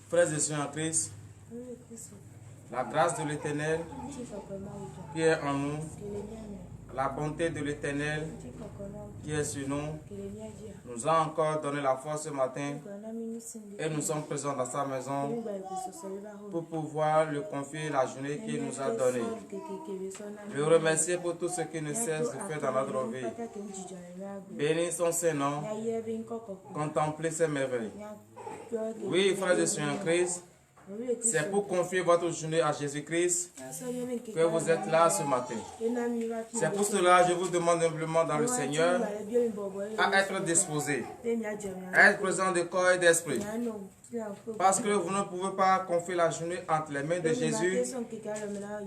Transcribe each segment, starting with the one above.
Frères et sœurs en Christ, la grâce de l'Éternel qui est en nous, la bonté de l'Éternel qui est sur nous, nous a encore donné la force ce matin et nous sommes présents dans sa maison pour pouvoir lui confier la journée qu'il nous a donnée. Le remercier pour tout ce qu'il ne cesse de faire dans notre vie. Bénis son Saint-Nom, contemplez ses merveilles. Oui, frères et sœurs en Christ, c'est pour confier votre journée à Jésus-Christ que vous êtes là ce matin. C'est pour cela que je vous demande humblement dans le Seigneur à être disposé, à être présent de corps et d'esprit. Parce que vous ne pouvez pas confier la journée entre les mains de Jésus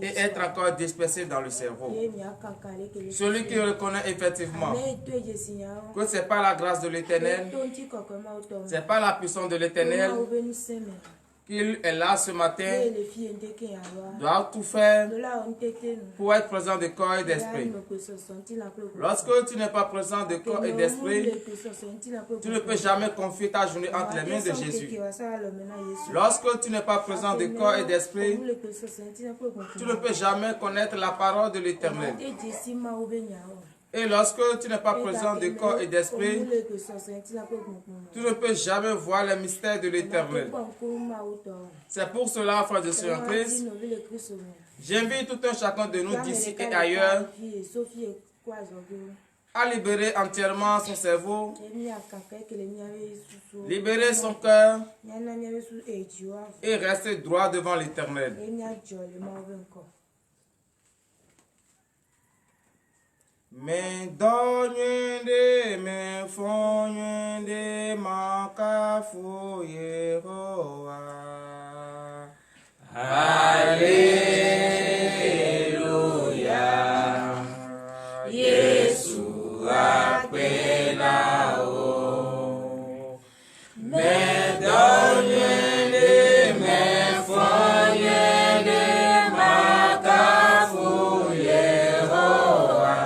et être encore dispersé dans le cerveau. Celui qui reconnaît effectivement que ce n'est pas la grâce de l'Éternel, ce n'est pas la puissance de l'Éternel, qu'il est là ce matin, doit tout faire pour être présent de corps et d'esprit. Lorsque tu n'es pas présent de corps et d'esprit, tu ne peux jamais confier ta journée entre les mains de Jésus. Lorsque tu n'es pas présent de corps et d'esprit, tu ne peux jamais connaître la parole de l'Éternel. Et lorsque tu n'es pas présent de corps et d'esprit, tu ne peux jamais voir les mystères de l'Éternel. C'est pour cela, frères et sœurs en Christ, j'invite tout un chacun de nous d'ici et ailleurs à libérer entièrement son cerveau, libérer son cœur et rester droit devant l'Éternel. Me donye me fonye makafu Yehowa. Alléluia. Yesu apena o. Me donye me fonye makafu Yehowa.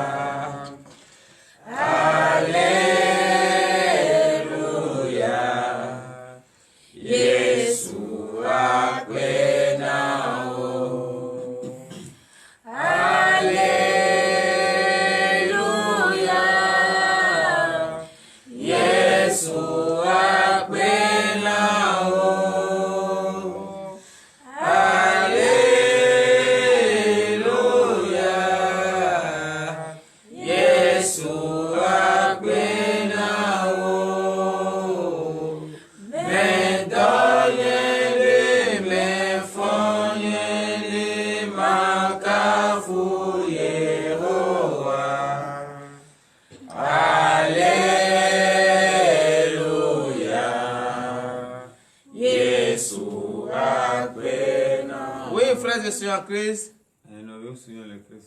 En Christ,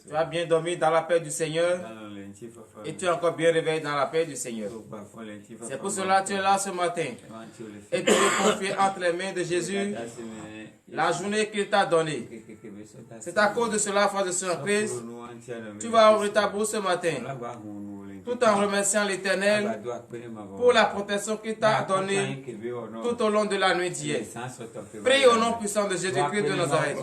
tu as bien dormi dans la paix du Seigneur et tu es encore bien réveillé dans la paix du Seigneur. C'est pour cela que tu es là ce matin et tu veux confier entre les mains de Jésus la journée qu'il t'a donnée. C'est à cause de cela, frère de Saint Christ, tu vas ouvrir ta bouche ce matin tout en remerciant l'Éternel pour la protection qu'il t'a donnée tout au long de la nuit d'hier. Prie au nom puissant de Jésus-Christ de Nazareth.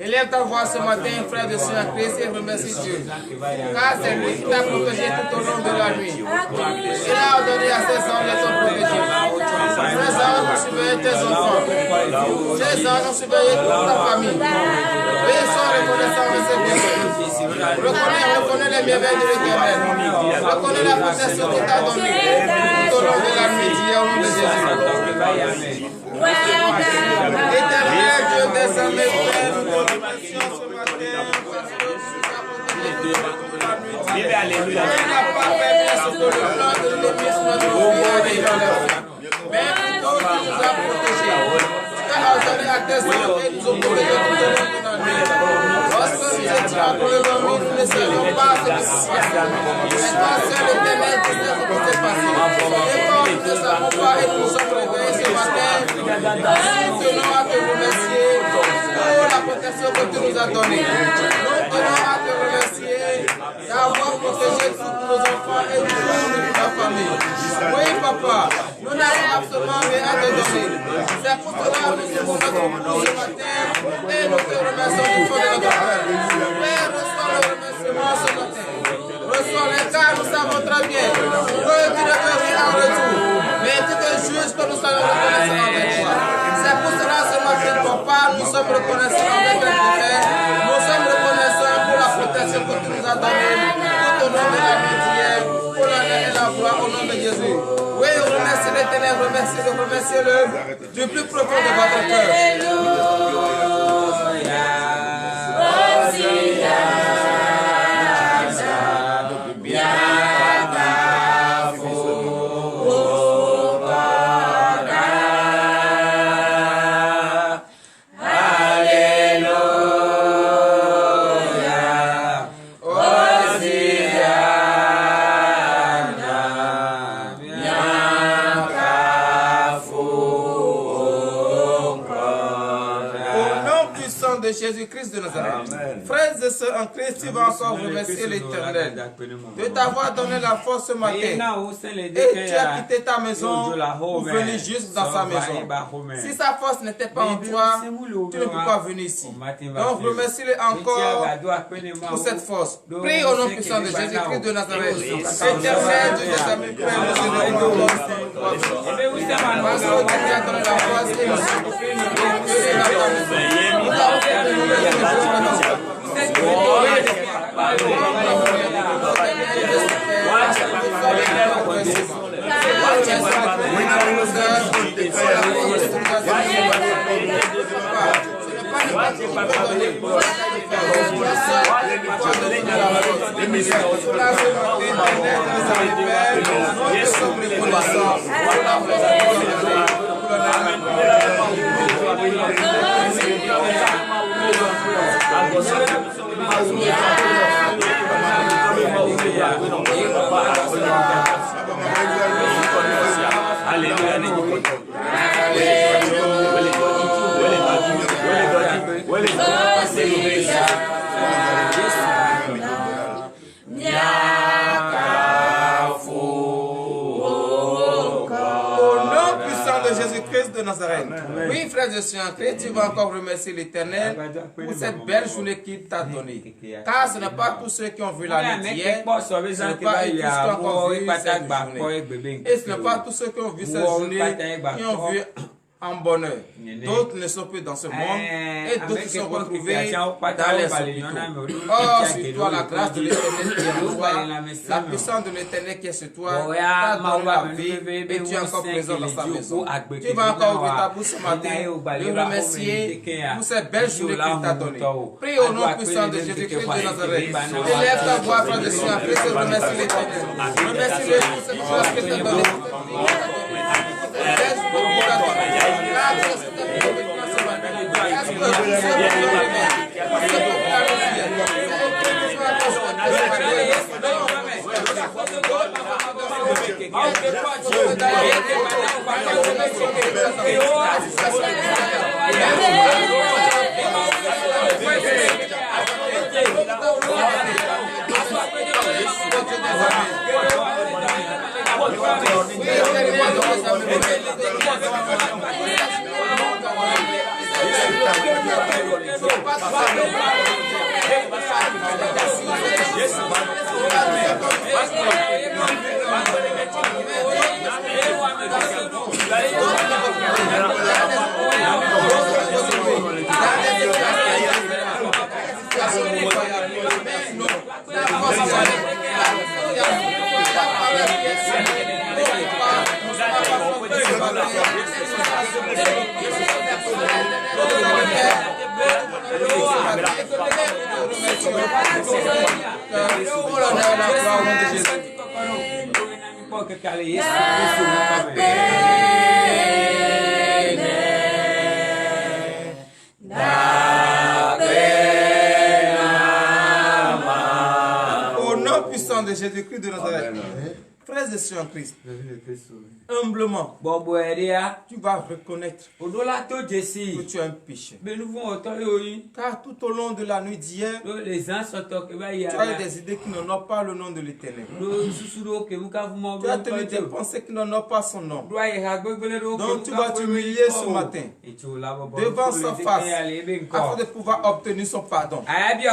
Élève ta voix ce matin, frère de Saint-Christ, et remercie Dieu. Car c'est lui qui t'a protégé tout au long de la nuit. Il a ordonné à ses anges de te protéger. Ses anges ont surveillé tes enfants. Ses anges ont surveillé toute ta famille. Ils sont reconnaissants de ses bienfaits. Reconnais les merveilles de l'Éternel. Reconnais la protection qu'il t'a donnée tout au long de la nuit d'hier au nom de Jésus. Éternel Dieu des armées, nous te remercions ce matin parce que tu nous as protégés tout au long de la nuit d'hier. Tu n'as pas permis ce que le plan de l'ennemi soit détruit dans leur vie. Mais plutôt tu nous as protégés. Tu as ordonné à tes anges et nous ont protégés tout au long de la nuit. Lorsque nous étions entre le dormi, nous ne savions pas ce qui se passait. Mais toi seul l'Éternel, tu sais ce qui s'est passé. Et quand nous ne savons pas et nous sommes réveillés ce matin, nous tenons à te remercier pour la protection que tu nous as donnée. Nous tenons à te remercier d'avoir protégé tous nos enfants et toute notre famille. Oui, papa, nous Nous n'avons absolument rien à te donner. C'est pour cela que nous sommes notre pour ce matin et nous te remercions du fond de notre cœur. Père, reçois le remerciement ce matin. Reçois les cas, nous savons très bien que tu ne peux rien en retour. Mais tu te juges que nous sommes reconnaissants avec toi. C'est pour cela ce matin, papa, nous sommes reconnaissants avec un frère. Nous sommes reconnaissants pour la protection que tu nous as donnée. Tout au nom de la vie d'hier, pour l'honneur et la gloire au nom de Jésus. Oui, remerciez l'Éternel, remerciez-le du plus profond de votre cœur. Jésus-Christ de Nazareth. Frères et sœurs en Christ, tu vas encore remercier l'Éternel de t'avoir donné la force ce matin. Et tu as quitté ta maison pour venir juste dans sa maison. Si sa force n'était pas en toi, tu ne peux pas venir ici. Donc remercie-le encore pour cette force. Prie au nom puissant de Jésus-Christ de Nazareth. Éternel, Dieu des amis, Père, nous te remercions. Parce que tu as donné la force et nous Jésus-Christ de Nazareth. Oui, frères et sœurs en Christ, tu vas encore remercier l'Éternel pour cette belle journée qu'il t'a donnée. Car ce n'est pas tous ceux qui ont vu l'année d'hier, ce n'est pas tous ceux qui ont encore vu cette journée. Et ce n'est pas tous ceux qui ont vu cette journée qui ont vu en bonheur. D'autres ne sont plus dans ce monde et d'autres sont retrouvés dans les hôpitaux. Or, sur toi, la grâce de l'Éternel qui est sur toi, la puissance de l'Éternel qui est sur toi, t'a donné la vie et tu es encore présent dans sa maison. Tu vas encore ouvrir ta bouche ce matin et remercier pour cette belle journée qu'il t'a donnée. Prie au nom puissant de Jésus-Christ de Nazareth. Élève ta voix, frère de Dieu, après se remercie l'Éternel. Remercie-le pour cette grâce qu'il t'a donnée. Au nom puissant de Jésus-Christ de Nazareth. Frères et Seigneur Christ, humblement, tu vas reconnaître que tu es un péché. Car tout au long de la nuit d'hier, tu as des idées qui n'honorent pas le nom de l'Éternel. Tu as tenu des pensées qui n'honorent pas son nom. Donc tu vas t'humilier ce matin devant sa face afin de pouvoir obtenir son pardon. Prie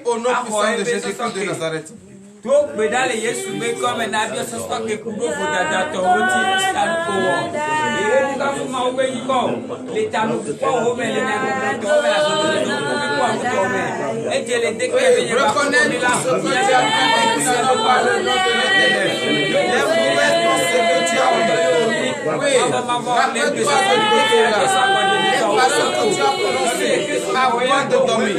au nom puissant de Jésus-Christ de Nazareth. Avant de dormir,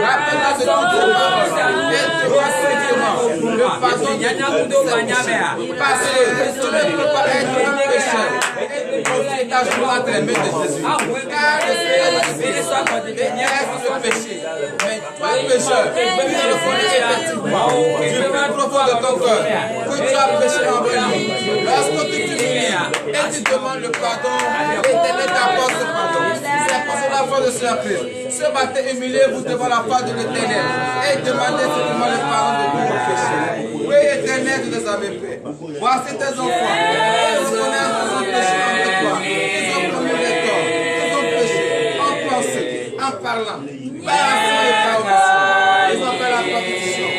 rappelle-la de toutes tes paroles et demande simplement le pardon de tous tes péchés. Parce que tu ne peux pas être un pécheur et confier ta joie entre les mains de Jésus. Car le Seigneur est le péché. Mais toi, pécheur, tu le connais effectivement du plus profond de ton cœur que tu as péché envers lui. Lorsque tu t'humilies et tu demandes le pardon, l'Éternel t'apporte ce pardon. C'est pour la foi de Seigneur Christ. Ce matin, humiliez-vous devant la part de l'Éternel et demandez simplement le pardon de tous vos péchés. Oui, Éternel, tu les avais fait. Voici tes enfants. Ils reconnaissent qu'ils ont péché envers toi. Ils ont commis les torts. Ils ont péché en pensée, en parlant, par action et par omission. Ils ont fait la compétition.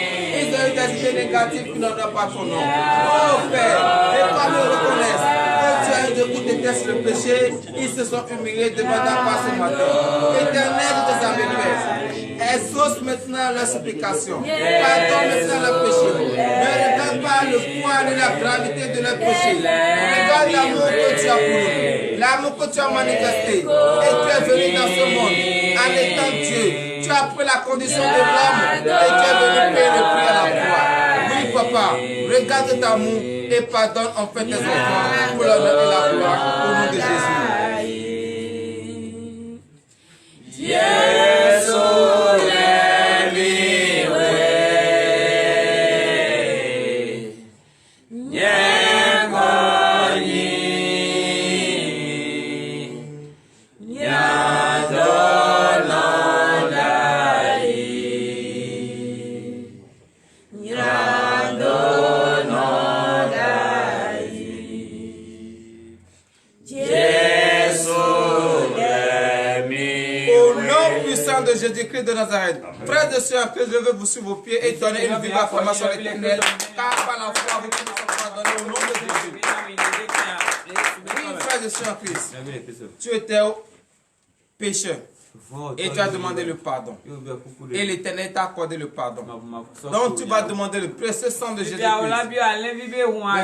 Ils ont eu des idées négatives qui n'honorent pas ton nom. Oh Père, et quand ils reconnaissent que tu as eu de coups de tête sur le péché, ils se sont humiliés devant ta face ce matin. Éternel, tu les avais fait. Exauce maintenant leur supplication. Pardonne maintenant leur péché. Ne regarde pas le poids et la gravité de leur péché. Regarde l'amour que tu as pour nous. L'amour que tu as manifesté. Et tu es venu dans ce monde en étant Dieu. Tu as pris la condition de l'homme et tu es venu payer le prix à la croix. Oui, papa, regarde cet amour et pardonne en fait tes enfants pour l'honneur et la gloire au nom de Jésus. Yes, oh, let me away. Nyangoni, nyadolondai, nyadolondai. De Jésus-Christ de Nazareth. Frères et sœurs, que je veux vous sur vos pieds et donner une vive affirmation à l'Éternel, car par la foi, vous pouvez vous pardonner au nom de Jésus. Oui, frères et sœurs Christ, tu étais pécheur et tu as demandé le pardon. Et l'Éternel t'a accordé le pardon. Donc tu vas demander le précieux sang de Jésus-Christ. Le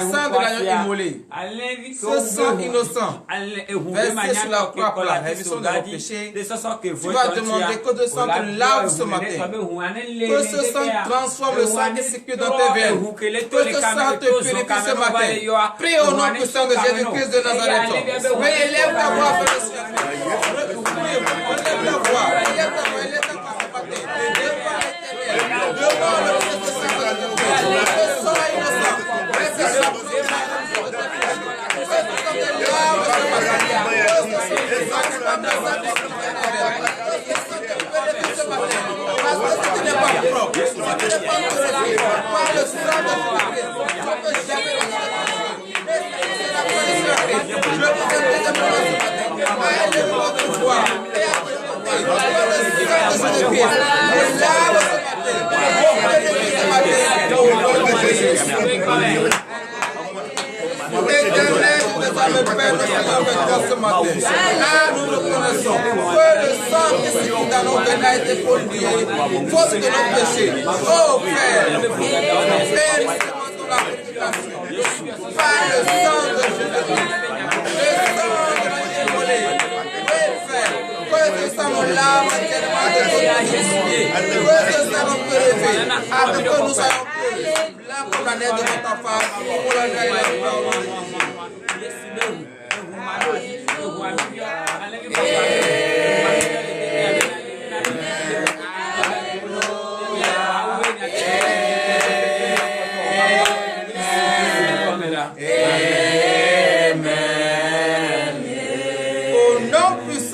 sang de l'agneau immolé. Ce sang innocent versé sur la croix pour la rémission de nos péchés. Tu vas demander que ce sang te lave ce matin. Que ce sang transforme le sang et sécure dans tes veines. Que ce sang te purifie ce matin. Prie au nom puissant de Jésus-Christ de Nazareth. Mais élève ta voix, frère et sœur. Élève ta voix. Élève ta voix. Élève ta voix ce matin. Devant le précieux sang de Jésus-Christ. Ce sang innocent. Ce sang ce matin. Là, nous reconnaissons que le sang qui se trouve dans nos veines a été pollué, faute de nos péchés. Oh Père, permettez-moi de la purification par le sang de Jésus-Christ, le sang de l'Immolé. Oui, Père, que ce sang nous lave entièrement de nos péchés, que ce sang nous purifie, afin que nous soyons purs, blancs comme la neige de notre enfant, pour la neige et la gloire.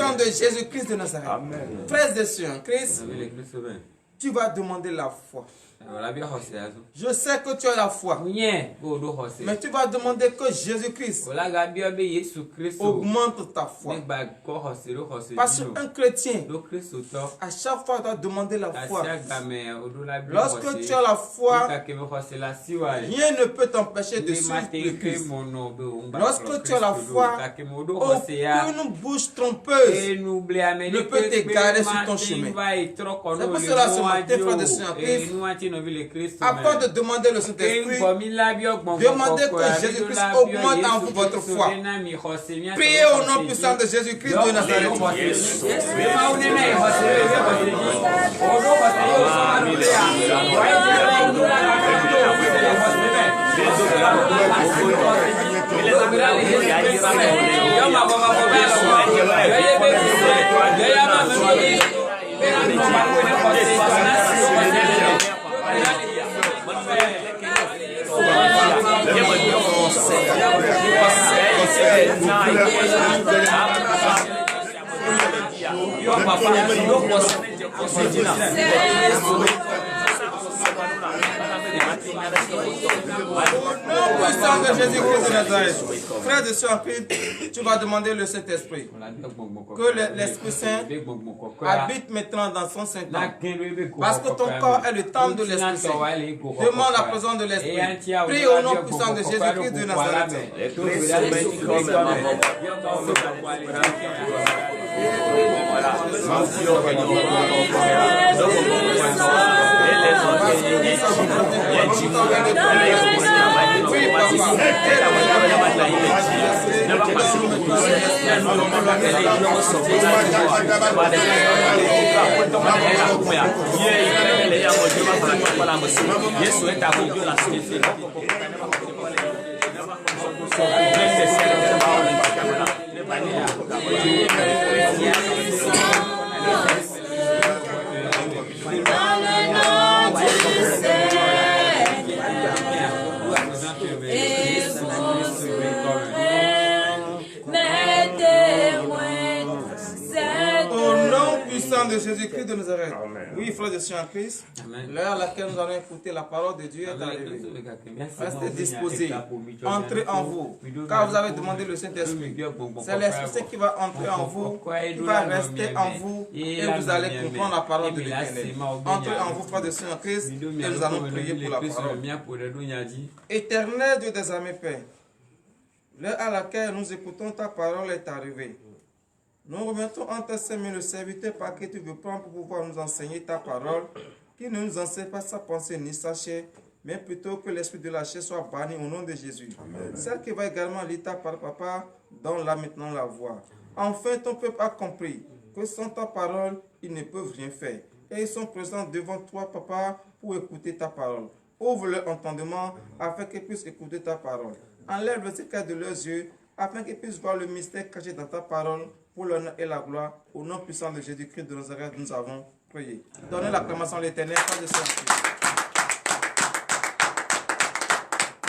puissant de Jésus-Christ de Nazareth. Frères et sœurs en Christ, tu vas demander la foi. Je sais que tu as la foi, mais tu vas demander que Jésus-Christ augmente ta foi. Parce qu'un chrétien, à chaque fois, doit demander la foi. Lorsque tu as la foi, rien ne peut t'empêcher de suivre le Christ. Lorsque tu as la foi, aucune bouche trompeuse ne peut t'égarer sur ton chemin. C'est pour cela ce matin, frères et sœurs en Christ, afin de demander le Saint-Esprit, demandez que Jésus-Christ augmente en vous votre foi. Priez au nom puissant de Jésus-Christ de Nazareth. Puissant de Jésus-Christ de Nazareth. Frère de sœur, tu vas demander le Saint-Esprit. Que l'Esprit Saint habite maintenant dans son Saint-Nom. Parce que ton corps est le temple de l'Esprit Saint. Demande la présence de l'Esprit. Prie au nom puissant de Jésus-Christ de Nazareth. De Jésus-Christ de Nazareth. Oui, frères et sœurs en Christ, l'heure à laquelle nous allons écouter la parole de Dieu est arrivée. Restez disposés, entrez en vous, car vous avez demandé le Saint-Esprit. C'est l'Esprit qui va entrer en vous, qui va rester en vous, et vous allez comprendre la parole de l'Éternel. Entrez en vous, frères et sœurs en Christ, et nous allons prier pour la parole. Éternel Dieu des armées, Père, l'heure à laquelle nous écoutons ta parole est arrivée. Nous remettons en tes mains le serviteur par qui tu veux prendre pour pouvoir nous enseigner ta parole, qui ne nous enseigne pas sa pensée ni sa chair, mais plutôt que l'esprit de la chair soit banni au nom de Jésus. Amen. Celle qui va également lire ta parole, Papa, donne-la maintenant la voix. Enfin, ton peuple a compris que sans ta parole, ils ne peuvent rien faire. Et ils sont présents devant toi, Papa, pour écouter ta parole. Ouvre leur entendement afin qu'ils puissent écouter ta parole. Enlève le secret de leurs yeux afin qu'ils puissent voir le mystère caché dans ta parole. Pour l'honneur et la gloire, au nom puissant de Jésus-Christ de Nazareth, nous avons prié. Donnez l'acclamation à l'Éternel, frères et sœurs en Christ.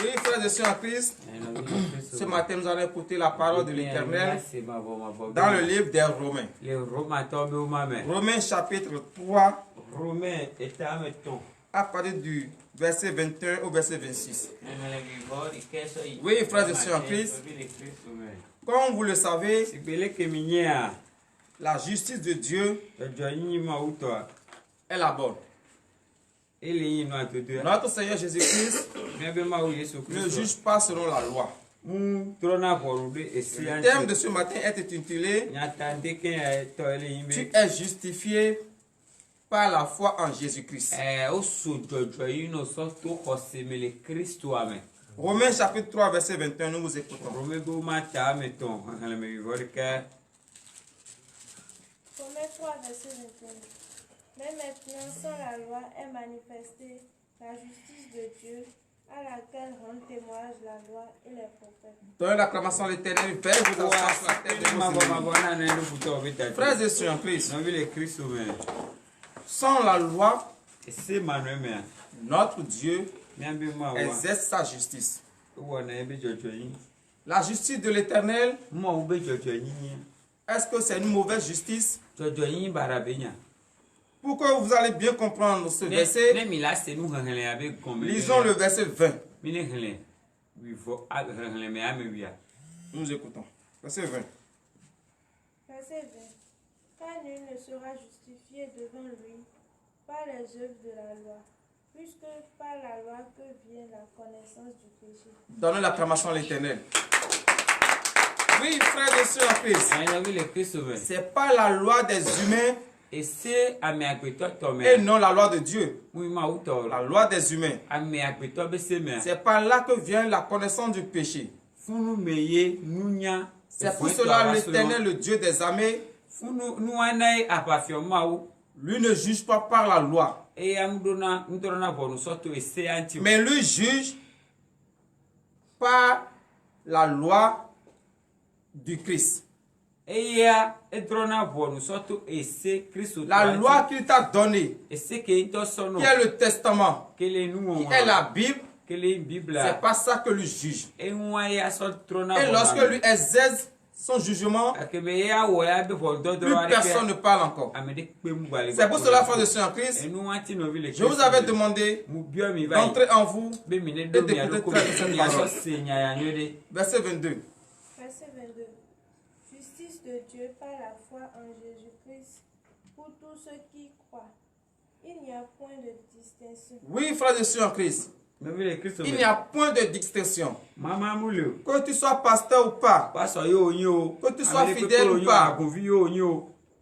Oui, frères et sœurs en Christ, ce matin, nous allons écouter la parole de l'Éternel dans le livre des Romains. Romains chapitre 3, à partir du verset 21 au verset 26. Oui, frères et sœurs en Christ, comme vous le savez, la justice de Dieu est la bonne. Notre Seigneur Jésus-Christ ne juge pas selon la loi. Le thème de ce matin est intitulé « Tu es justifié par la foi en Jésus-Christ ». Romains chapitre 3, verset 21, nous vous écoutons. Romains 3, verset 21. Mais maintenant, sans la loi est manifestée la justice de Dieu, à laquelle rendent témoignage la loi et les prophètes. Donnez l'acclamation à l'Éternel, Père, vous asseoir sur la tête de vos ennemis. Frères et sœurs en Christ, sans la loi, notre Dieu exerce sa justice. La justice de l'Éternel Est-ce que c'est une mauvaise justice? Pour que vous allez bien comprendre ce verset, lisons le verset 20. Nous écoutons. Verset 20. Verset 20. Car nul ne sera justifié devant lui par les œuvres de la loi, puisque par la loi que vient la connaissance du péché. Donnez l'acclamation à l'Éternel. Oui, frères et sœurs en Christ. C'est pas la loi des humains et non la loi de Dieu. La loi des humains. C'est par là que vient la connaissance du péché. C'est pour cela l'Éternel, le Dieu des armées, lui ne juge pas par la loi, mais lui juge par la loi du Christ. La loi qu'il t'a donnée, qui est le testament, qui est la Bible, c'est pas ça que lui juge. Et lorsque lui exerce son jugement, plus personne ne parle encore. C'est pour cela, frères et sœurs en Christ, je vous avais demandé d'entrer en vous et d'écouter très cette parole. Verset 22. Verset 22. Justice de Dieu par la foi en Jésus-Christ pour tous ceux qui croient. Il n'y a point de distinction. Oui, frères et sœurs en Christ. Il n'y a point de distinction. Que tu sois pasteur ou pas, que tu sois fidèle ou pas,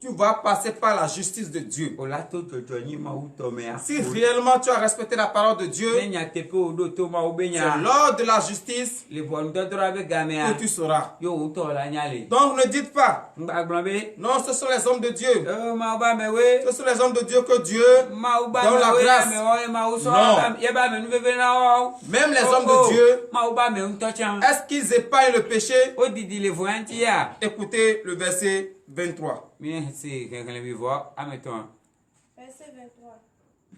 tu vas passer par la justice de Dieu. Si réellement tu as respecté la parole de Dieu, c'est lors de la justice que tu sauras. Donc ne dites pas, non, ce sont les hommes de Dieu. Ce sont les hommes de Dieu que Dieu donne la grâce. Non. Même les hommes de Dieu, est-ce qu'ils épargnent le péché? Écoutez le verset 23. Verset 23.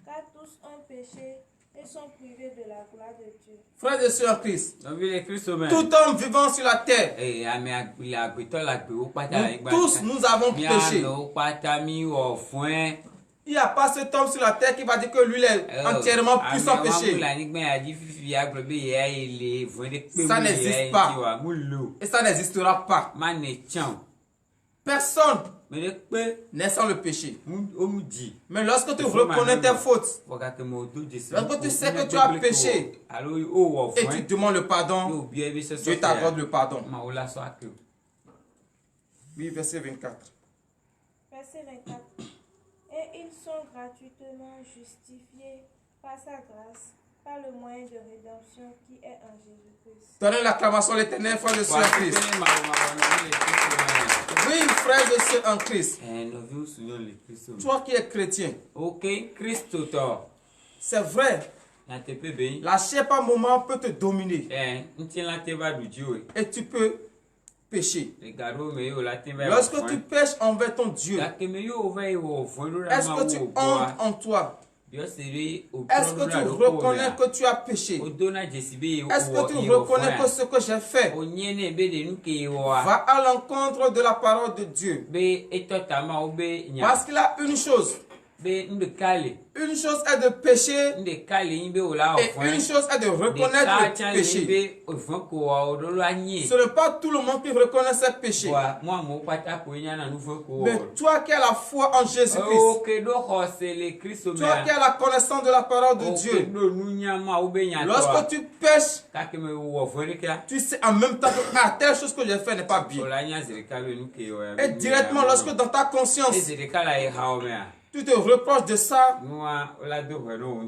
Car tous ont péché et sont privés de la gloire de Dieu. Frères et sœurs en Christ, tout homme vivant sur la terre, nous tous nous avons péché. Il n'y a pas cet homme sur la terre qui va dire que lui il est entièrement plus sans péché. Ça n'existe pas. Et ça n'existera pas. Personne n'est sans le péché. Mais lorsque tu reconnais tes fautes, lorsque tu sais que tu as péché et tu demandes le pardon, Dieu t'accorde le pardon. Oui, verset 24. Verset 24. Et ils sont gratuitement justifiés par sa grâce, par le moyen de rédemption qui est en Jésus-Christ. Donnez l'acclamation à l'Éternel, frère de Sœur en Christ. Oui, frère de Sœur en Christ. Toi qui es chrétien, c'est vrai, la chair par moment peut te dominer et tu peux pécher. Lorsque tu pêches envers ton Dieu, est-ce que tu hontes en toi? Est-ce que tu reconnais que tu as péché? Est-ce que tu reconnais que ce que j'ai fait va à l'encontre de la parole de Dieu? Parce qu'il a une chose. Une chose est de pécher et une chose est de reconnaître le péché. Ce n'est pas tout le monde qui reconnaît ses péchés. Mais toi qui as la foi en Jésus-Christ, toi qui as la connaissance de la parole de Dieu, lorsque tu pêches, tu sais en même temps que telle chose que j'ai fait n'est pas bien. Et directement lorsque dans ta conscience, tu te reproches de ça,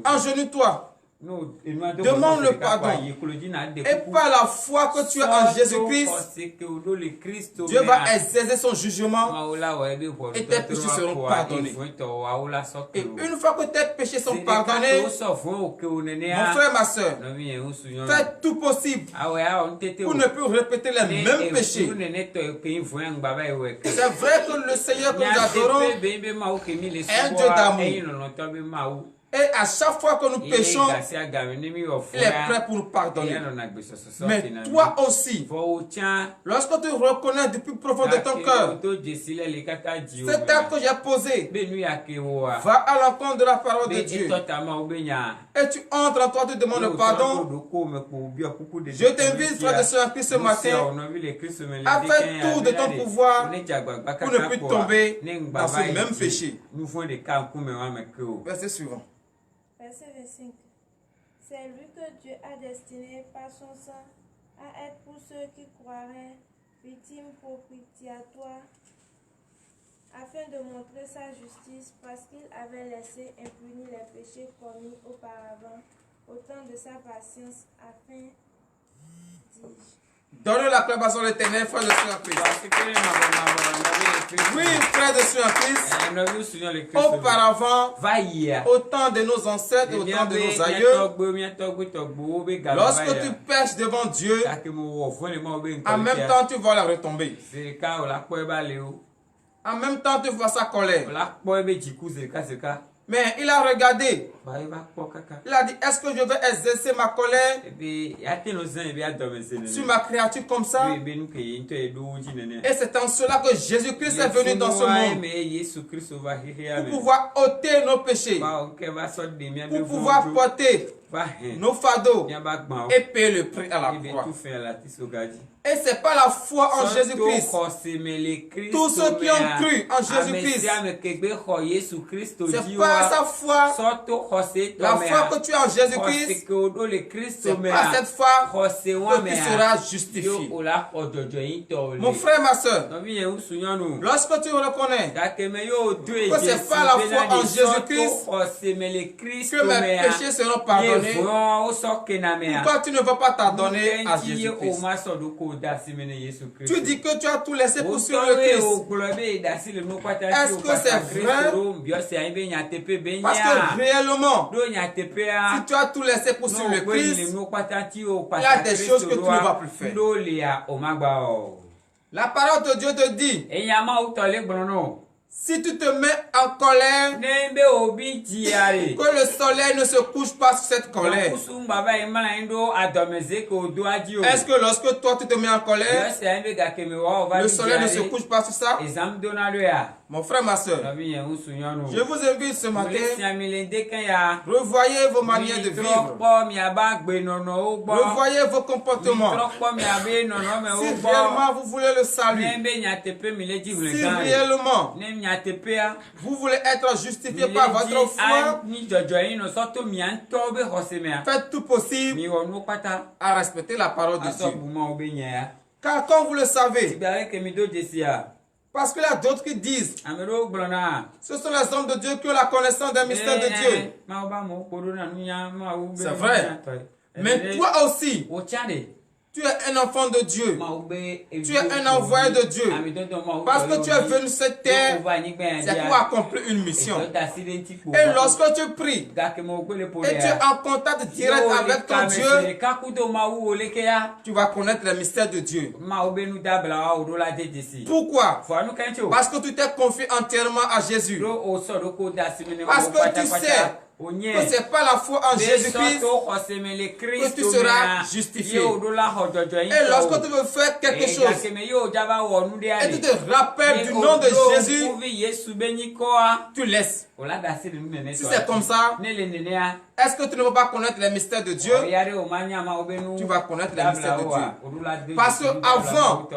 agenouille-toi. Demande le pardon. Et par la foi que tu as en Jésus-Christ, Dieu va exercer son jugement et tes péchés seront pardonnés. Et une fois que tes péchés sont pardonnés, mon frère, ma soeur, faites tout possible pour ne plus répéter les mêmes péchés. C'est vrai que le Seigneur que nous adorons est un Dieu d'amour. Et à chaque fois que nous péchons, il est prêt pour nous pardonner. Mais toi aussi, lorsque tu reconnais du plus profond de ton cœur, cet acte que j'ai posé va à l'encontre de la parole de Dieu. Et tu entres en toi, tu demandes pardon. Je t'invite, frère de soeur en Christ, ce matin, à faire tout de ton pouvoir pour ne plus tomber dans ce même péché. Verset suivant. Verset 25. C'est lui que Dieu a destiné par son sang à être pour ceux qui croiraient victime propitiatoire, afin de montrer sa justice, parce qu'il avait laissé impunis les péchés commis auparavant, au temps de sa patience, afin, dis-je. Donnez l'acclamation à l'Éternel, frère de soeur en Christ. Oui, frère de soeur en Christ. Auparavant, au temps de nos ancêtres, au temps de nos aïeux, lorsque tu pèches devant Dieu, en même temps tu vois la retombée. En même temps tu vois sa colère. Mais il a regardé. Il a dit, est-ce que je vais exercer ma colère sur ma créature comme ça? Et c'est en cela que Jésus-Christ est venu dans ce monde. Pour pouvoir ôter nos péchés. Pour pouvoir porter nos fardeaux et payer le prix à la croix. Et c'est pas la foi en Jésus-Christ. Tous ceux qui ont cru en Jésus-Christ, c'est pas sa foi. La foi que tu as en Jésus-Christ, c'est pas cette foi que tu seras justifié. Mon frère, ma soeur, lorsque tu reconnais que c'est pas la foi en Jésus-Christ que mes péchés seront pardonnés, pourquoi tu ne vas pas t'adonner à Jésus-Christ? Tu dis que tu as tout laissé pour suivre le Christ. Est-ce que c'est vrai? Parce que réellement, si tu as tout laissé pour suivre le Christ, il y a des choses que tu ne vas plus faire. La parole de Dieu te dit, si tu te mets en colère, que le soleil ne se couche pas sur cette colère. Est-ce que lorsque toi tu te mets en colère, le soleil ne se couche pas sur ça? Mon frère, ma soeur, je vous invite ce matin, revoyez vos manières de vivre. Revoyez vos comportements. Si réellement vous voulez le salut, si réellement vous voulez être justifié par votre foi, faites tout possible à respecter la parole de Dieu. Car comme vous le savez, parce qu'il y a d'autres qui disent, ce sont les hommes de Dieu qui ont la connaissance des mystères de Dieu. C'est vrai. Mais toi aussi, tu es un enfant de Dieu. Tu es un envoyé de Dieu. Parce que tu es venu sur cette terre, c'est pour accomplir une mission. Et lorsque tu pries, et tu es en contact direct avec ton Dieu, tu vas connaître les mystères de Dieu. Pourquoi? Parce que tu t'es confié entièrement à Jésus. Parce que tu sais que c'est pas la foi en Jésus-Christ que tu seras justifié. Et lorsque tu veux faire quelque chose et tu te rappelles du nom de Jésus, tu laisses. Si c'est comme ça, est-ce que tu ne vas pas connaître les mystères de Dieu? Tu vas connaître les mystères de Dieu. Parce que avant,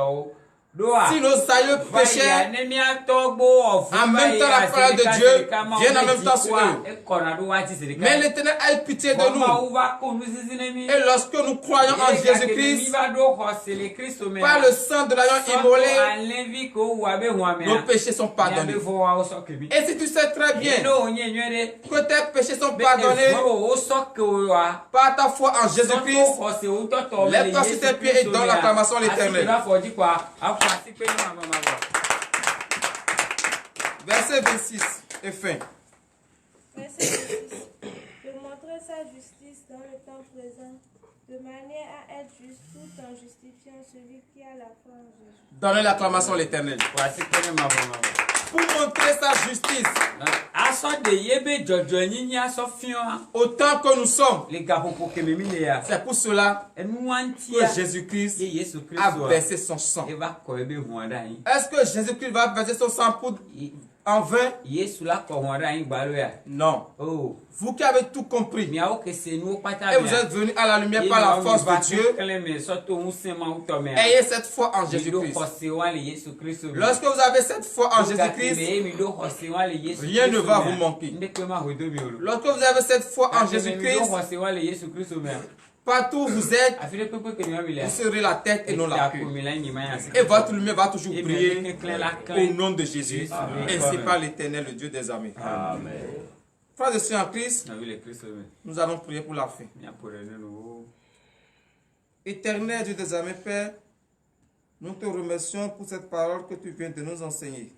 si nos aïeux péchaient, en même temps la parole de Dieu vient en même temps sur eux. Mais l'Éternel a eu pitié de nous. Et lorsque nous croyons en Jésus-Christ, par le sang de l'agneau immolé, nos péchés sont pardonnés. Et si tu sais très bien que tes péchés sont pardonnés par ta foi en Jésus-Christ, lève-toi sur tes pieds et donne l'acclamation à l'Éternel. Verset 26 et fin. Verset 26. De montrer sa justice dans le temps présent, de manière à être juste tout en justifiant celui qui a la foi en Jésus. Donnez l'acclamation à l'Éternel. Pour montrer sa justice Autant que nous sommes. Les gars, pour que C'est pour cela que Jésus-Christ a versé son sang. Est-ce que Jésus-Christ va verser son sang en vain? Non. Vous qui avez tout compris et vous êtes venus à la lumière par la force de Dieu, ayez cette foi en Jésus-Christ. Lorsque vous avez cette foi en Jésus-Christ, rien ne va vous manquer. Lorsque vous avez cette foi en Jésus-Christ, partout où vous êtes, vous serez la tête et non la queue. Et votre lumière va toujours briller au nom de Jésus. Ainsi par l'Éternel, le Dieu des armées. Amen. Frères et sœurs en Christ, nous allons prier pour la fin. Éternel Dieu des armées, Père, nous te remercions pour cette parole que tu viens de nous enseigner.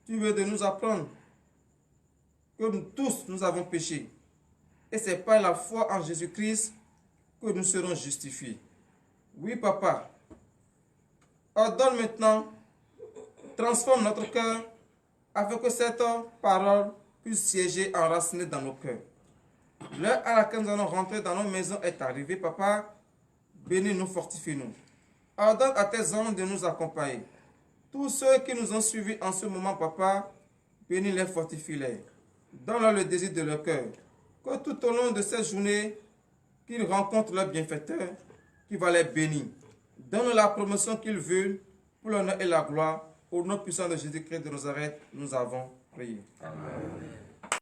Tu veux de nous apprendre que nous tous, nous avons péché. Et c'est par la foi en Jésus-Christ que nous serons justifiés. Oui, Papa. Ordonne maintenant, transforme notre cœur afin que cette parole puisse siéger enracinée dans nos cœurs. L'heure à laquelle nous allons rentrer dans nos maisons est arrivée, Papa. Bénis-nous, fortifie-nous. Ordonne à tes hommes de nous accompagner. Tous ceux qui nous ont suivis en ce moment, Papa, bénis-les, fortifie-les. Donne-leur le désir de leur cœur. Que tout au long de cette journée, qu'ils rencontrent leur bienfaiteur, qui va les bénir. Donne la promotion qu'ils veulent, pour l'honneur et la gloire. Au nom puissant de Jésus-Christ de Nazareth, nous avons prié. Amen.